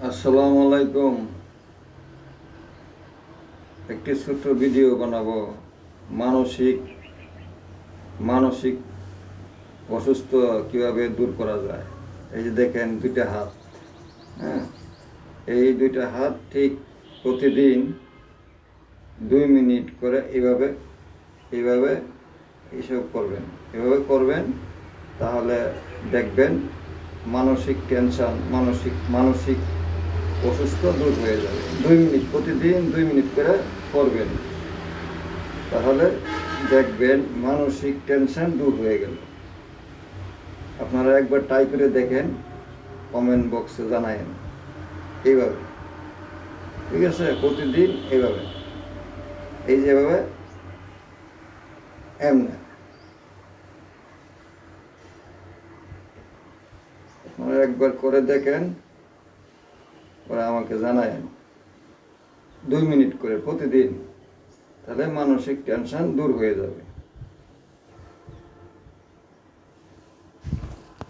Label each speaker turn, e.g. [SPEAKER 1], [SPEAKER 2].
[SPEAKER 1] আসসালামু আলাইকুম। একটি ছোট্ট ভিডিও বানাবো মানসিক মানসিক অসুস্থ কিভাবে দূর করা যায়। এই যে দেখেন দুইটা হাত, হ্যাঁ, এই দুইটা হাত ঠিক প্রতিদিন 2 মিনিট করে এইভাবে এইভাবে এইসব করবেন, এভাবে করবেন, তাহলে দেখবেন মানসিক টেনশন, মানসিক অসুস্থ দূর হয়ে যাবে। 2 মিনিট, প্রতিদিন 2 মিনিট করে করবেন, তাহলে দেখবেন মানসিক টেনশন দূর হয়ে গেল। আপনারা একবার ট্রাই করে দেখেন, কমেন্ট বক্সে জানায়েন। এইভাবে, ঠিক আছে? প্রতিদিন এইভাবে, এই যেভাবে এমনি আপনারা একবার করে দেখেন, পরে আমাকে জানায়েন। 2 মিনিট করে প্রতিদিন, তাহলে মানসিক টেনশন দূর হয়ে যাবে।